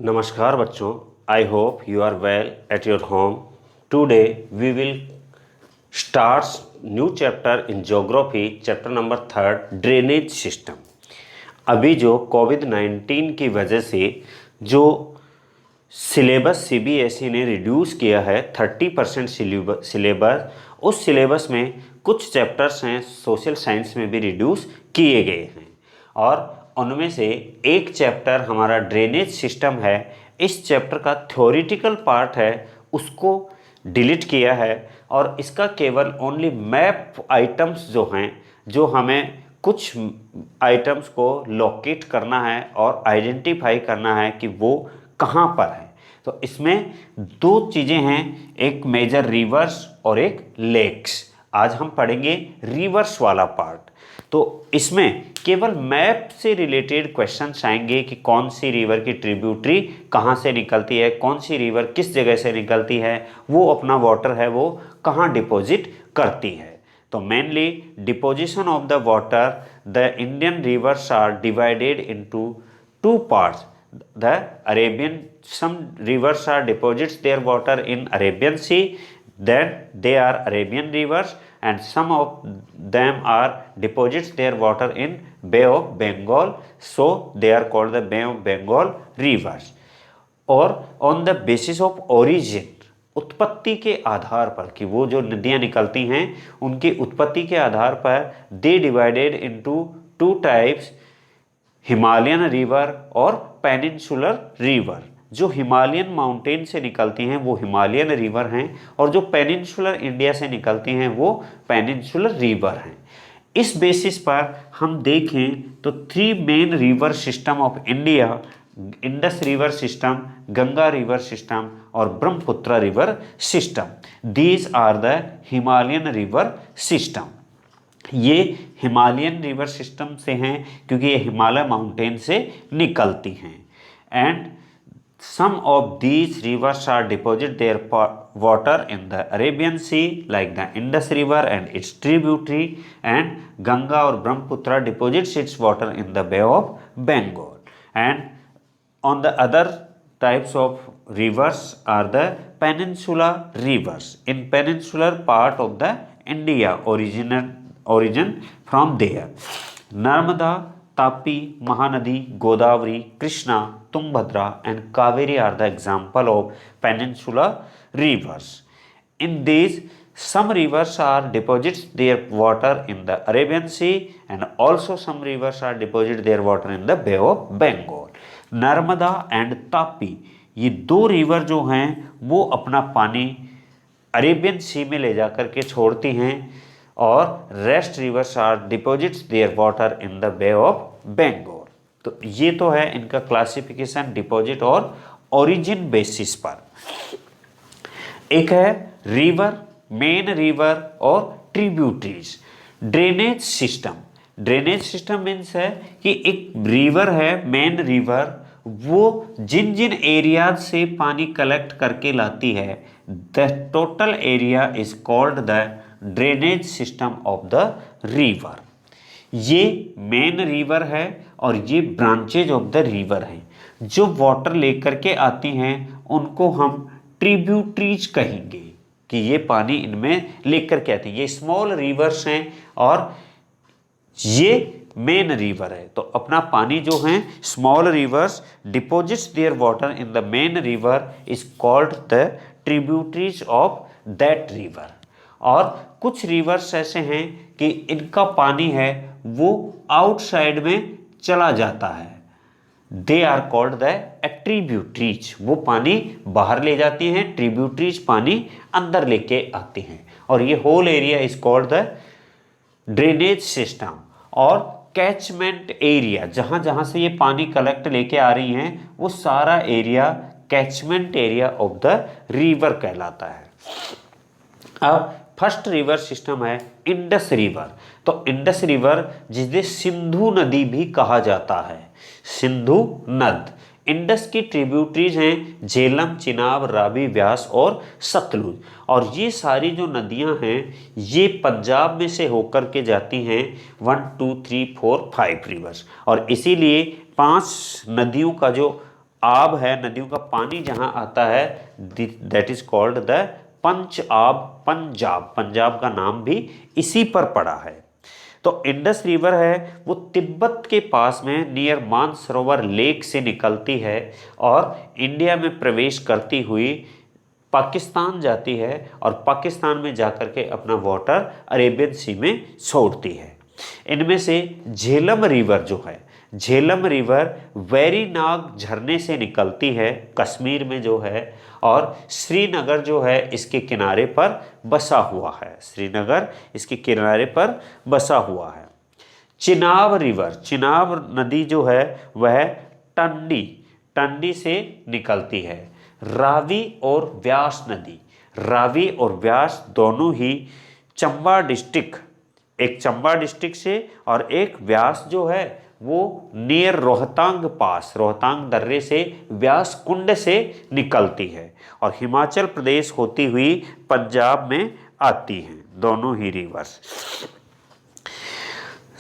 नमस्कार बच्चों, I hope you are well at your home. Today we will start new chapter in geography, chapter number 3, drainage system. अभी जो कोविड-19 की वजह से जो सिलेबस सीबीएसई ने रिड्यूस किया है 30% सिलेबस, उस सिलेबस में कुछ चैप्टर्स हैं सोशल साइंस में भी रिड्यूस किए गए हैं और उनमें से एक चैप्टर हमारा ड्रेनेज सिस्टम है। इस चैप्टर का थ्योरेटिकल पार्ट है, उसको डिलीट किया है और इसका केवल ओनली मैप आइटम्स जो हैं, जो हमें कुछ आइटम्स को लोकेट करना है और आइडेंटिफाई करना है कि वो कहाँ पर है। तो इसमें दो चीज़ें हैं, एक मेजर रिवर्स और एक लेक्स। आज हम पढ़ेंगे रिवर्स वाला पार्ट। तो इसमें केवल मैप से रिलेटेड क्वेश्चंस आएंगे कि कौन सी रिवर की ट्रिब्यूटरी कहाँ से निकलती है, कौन सी रिवर किस जगह से निकलती है, वो अपना वाटर है वो कहाँ डिपॉजिट करती है। तो mainly deposition of the water, the Indian rivers are divided into two parts. The Arabian, some rivers are deposits their water in Arabian Sea, then they are Arabian rivers, and some of them are deposits their water in Bay of Bengal, so they are called the Bay of Bengal rivers. और on the basis of origin, उत्पत्ति के आधार पर कि वो जो नदियाँ निकलती हैं उनकी उत्पत्ति के आधार पर they divided into two types, Himalayan river और पेनिनसुलर रिवर। जो हिमालयन माउंटेन से निकलती हैं वो हिमालयन रिवर हैं और जो पेनिनसुलर इंडिया से निकलती हैं वो पेनिनसुलर रिवर हैं। इस बेसिस पर हम देखें तो 3 main river system of India, Indus river system, Ganga river system और Brahmaputra river system, these are the Himalayan river system. ये हिमालयन रिवर सिस्टम से हैं क्योंकि ये हिमालय माउंटेन से निकलती हैं। And some of these rivers are deposit their water in the Arabian Sea like the Indus river and its tributary, and Ganga और Brahmaputra deposits its water in the Bay of Bengal. And on the other types of rivers are the peninsular rivers. In peninsular part of the India origin from there. Narmada, Tapi, Mahanadi, Godavari, Krishna, Tumbhadra and Kaveri are the example of peninsular rivers. In these, some rivers are deposits their water in the Arabian Sea, and also some rivers are deposit their water in the Bay of Bengal. Narmada and Tapi, ये दो river जो हैं वो अपना पानी Arabian सी में ले जाकर के छोड़ती हैं और rest rivers are deposits their water in the Bay of Bengal. तो ये तो है इनका क्लासिफिकेशन डिपॉजिट और ओरिजिन बेसिस पर। एक है रिवर, मेन रिवर और tributaries. Drainage system, drainage system means है कि एक रिवर है, मेन रिवर, वो जिन जिन एरियाज से पानी कलेक्ट करके लाती है, the total area is called the drainage system of the river. ये मेन रिवर है और ये ब्रांचेज ऑफ द रिवर हैं। जो वाटर लेकर के आती हैं उनको हम ट्रिब्यूटरीज कहेंगे कि ये पानी इनमें लेकर के आती हैं। ये स्मॉल रिवर्स हैं और ये मेन रिवर है। तो अपना पानी जो है small rivers deposits their water in the main river is called the tributaries of that river. और कुछ रिवर्स ऐसे हैं कि इनका पानी है वो आउटसाइड में चला जाता है, they are called the tributaries. वो पानी बाहर ले जाती हैं, ट्रिब्यूटरीज पानी अंदर लेके आती हैं और ये whole area is called the drainage system. और कैचमेंट एरिया, जहाँ जहाँ से ये पानी कलेक्ट लेके आ रही हैं वो सारा area catchment area of the river कहलाता है। अब फर्स्ट रिवर सिस्टम है इंडस रिवर। तो इंडस रिवर जिसे सिंधु नदी भी कहा जाता है, सिंधु नद। इंडस की ट्रिब्यूटरीज हैं झेलम, चिनाब, रावी, व्यास और सतलुज। और ये सारी जो नदियां हैं ये पंजाब में से होकर के जाती हैं 1 2 3 4 5 रिवर्स। और इसीलिए 5 नदियों का जो आब है, नदियों का पानी जहां आता है, दैट इज कॉल्ड द पंच आब पंजाब। पंजाब का नाम भी इसी पर पड़ा है। तो इंडस रिवर है वो तिब्बत के पास में नियर मानसरोवर लेक से निकलती है और इंडिया में प्रवेश करती हुई पाकिस्तान जाती है और पाकिस्तान में जाकर के अपना वाटर अरेबियन सी में छोड़ती है। इनमें से झेलम रिवर जो है, झेलम रिवर वेरीनाग झरने से निकलती है कश्मीर में जो है, और श्रीनगर जो है इसके किनारे पर बसा हुआ है। श्रीनगर इसके किनारे पर बसा हुआ है। चिनाब रिवर, चिनाब नदी जो है वह टंडी, टंडी से निकलती है। रावी और व्यास नदी, रावी और व्यास दोनों ही चंबा डिस्ट्रिक्ट, एक चंबा डिस्ट्रिक्ट से और एक व्यास जो है वो नियर रोहतांग पास, रोहतांग दर्रे से, व्यास कुंड से निकलती है और हिमाचल प्रदेश होती हुई पंजाब में आती हैं दोनों ही रिवर्स।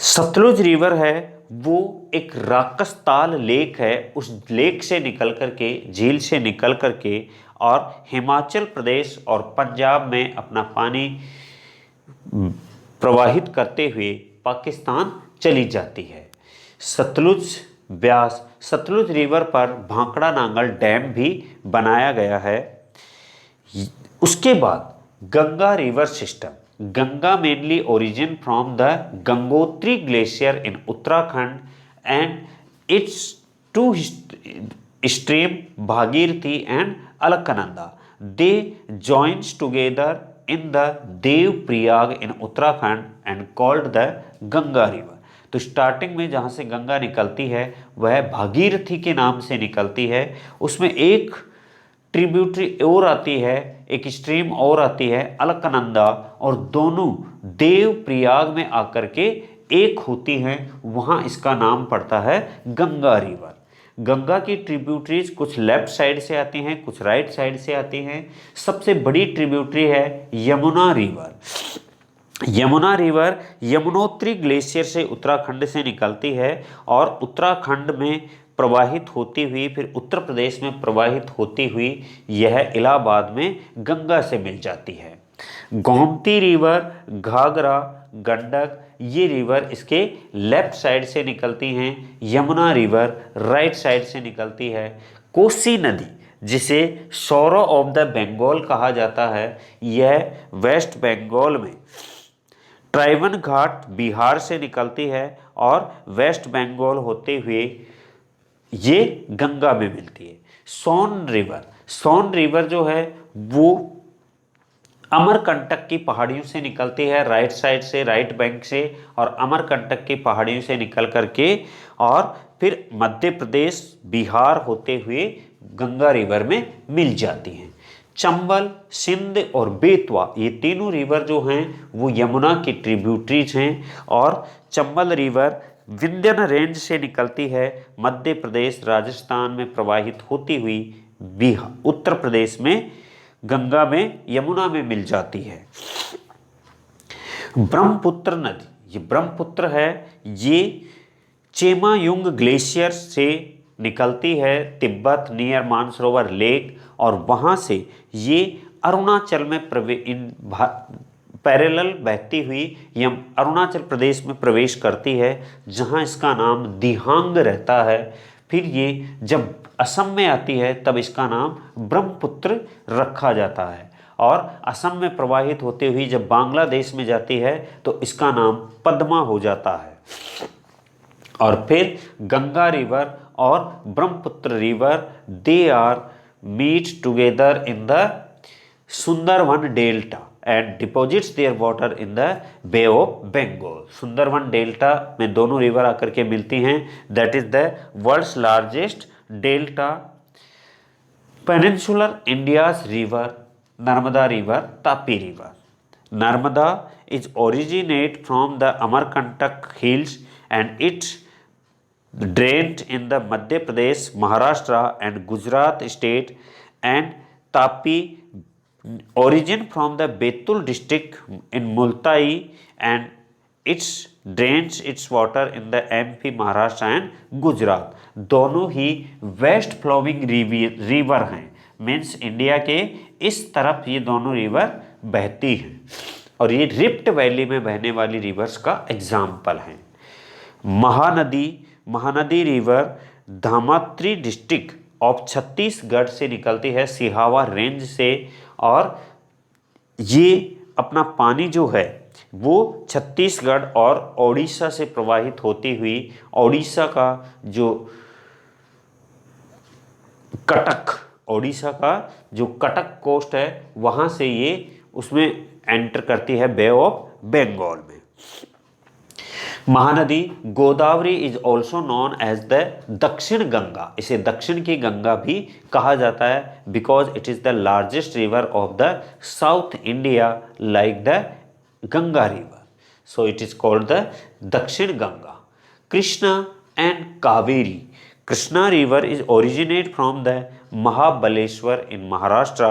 सतलुज रिवर है वो एक राकसताल लेक है, उस लेक से निकल करके, झील से निकल करके और हिमाचल प्रदेश और पंजाब में अपना पानी प्रवाहित करते हुए पाकिस्तान चली जाती है। सतलुज ब्यास, सतलुज रिवर पर भांकड़ा नांगल डैम भी बनाया गया है। उसके बाद Ganga river system, Ganga mainly origin from the Gangotri glacier in Uttarakhand and its two stream Bhagirathi and Alaknanda, they joins together in the Devprayag in Uttarakhand and called the Ganga river. तो स्टार्टिंग में जहाँ से गंगा निकलती है वह भागीरथी के नाम से निकलती है, उसमें एक ट्रिब्यूटरी और आती है, एक स्ट्रीम और आती है अलकनंदा, और दोनों देवप्रयाग में आकर के एक होती हैं, वहाँ इसका नाम पड़ता है गंगा रिवर। गंगा की ट्रिब्यूटरीज कुछ लेफ्ट साइड से आती हैं, कुछ राइट साइड से आती हैं। सबसे बड़ी ट्रिब्यूटरी है Yamuna river. Yamuna river Yamunotri glacier से उत्तराखंड से निकलती है और उत्तराखंड में प्रवाहित होती हुई फिर उत्तर प्रदेश में प्रवाहित होती हुई यह इलाहाबाद में गंगा से मिल जाती है। गोमती रिवर, घाघरा, गंडक, ये रिवर इसके लेफ्ट साइड से निकलती हैं। यमुना रिवर राइट साइड से निकलती है। कोसी नदी, जिसे सौरो ऑफ द बंगाल कहा जाता है, यह वेस्ट बंगाल में ट्राइबन घाट बिहार से निकलती है और वेस्ट बंगाल होते हुए ये गंगा में मिलती है। सोन रिवर, सोन रिवर जो है वो अमरकंटक की पहाड़ियों से निकलती है राइट साइड से, राइट बैंक से, और अमरकंटक की पहाड़ियों से निकल करके और फिर मध्य प्रदेश बिहार होते हुए गंगा रिवर में मिल जाती हैं। चंबल, सिंध और बेतवा, ये तीनों रिवर जो हैं वो यमुना की ट्रिब्यूटरीज हैं और चंबल रिवर विंध्यन रेंज से निकलती है, मध्य प्रदेश राजस्थान में प्रवाहित होती हुई बिहार उत्तर प्रदेश में गंगा में यमुना में मिल जाती है। ब्रह्मपुत्र नदी, ये ब्रह्मपुत्र है, ये चेमायुंग ग्लेशियर से निकलती है तिब्बत नियर मानसरोवर लेक, और वहाँ से ये अरुणाचल में पैरेलल बहती हुई यम अरुणाचल प्रदेश में प्रवेश करती है, जहाँ इसका नाम दिहांग रहता है। फिर ये जब असम में आती है तब इसका नाम ब्रह्मपुत्र रखा जाता है, और असम में प्रवाहित होते हुए जब बांग्लादेश में जाती है तो इसका नाम पद्मा हो जाता है। और फिर गंगा रिवर और Brahmaputra river they are meet together in the Sundarban delta and deposits their water in the Bay of Bengal. Sundarban delta में दोनों रिवर आकर के मिलती हैं, that is the world's largest delta. Peninsular India's river, Narmada river, Tapi river. Narmada is originate from the Amarkantak hills and its drained in the Madhya Pradesh, Maharashtra and Gujarat state, and Tapi origin from the Betul district in Multai, and its drains its water in the MP, Maharashtra and Gujarat. दोनों ही west flowing river हैं, means India के इस तरफ ये दोनों river बहती हैं और ये रिफ्ट वैली में बहने वाली रिवर्स का एग्जाम्पल हैं। Mahanadi river Dhamtari district of Chhattisgarh से निकलती है, सिहावा रेंज से, और ये अपना पानी जो है वो छत्तीसगढ़ और ओडिशा से प्रवाहित होती हुई ओडिशा का जो कटक कोस्ट है वहाँ से ये उसमें एंटर करती है बे ऑफ बंगाल में। Mahanadi Godavari is also known as the Dakshin Ganga, इसे दक्षिण की गंगा भी कहा जाता है, because it is the largest river of the south India like the Ganga river, so it is called the Dakshin Ganga. Krishna and Kaveri, Krishna river is originate from the Mahabaleshwar in Maharashtra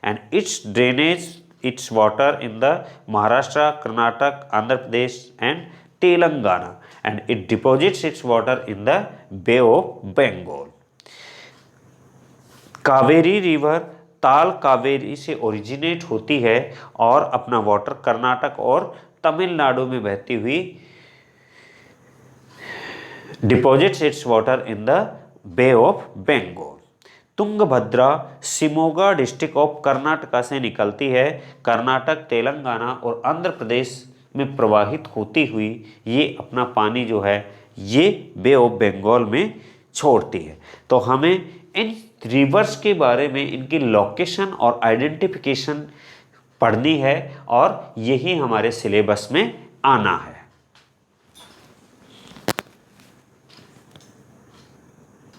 and its drainage its water in the Maharashtra, Karnataka, Andhra Pradesh and Telangana, and it deposits its water in the Bay of Bengal. Kaveri river ताल कावेरी से originate होती है और अपना water Karnataka और तमिलनाडु में बहती हुई deposits its water in the Bay of Bengal. Tungabhadra Shimoga district of Karnataka से निकलती है, कर्नाटक, तेलंगाना और आंध्र प्रदेश में प्रवाहित होती हुई ये अपना पानी जो है ये बे ऑफ बंगाल में छोड़ती है। तो हमें इन रिवर्स के बारे में इनकी लोकेशन और आइडेंटिफिकेशन पढ़नी है और यही हमारे सिलेबस में आना है।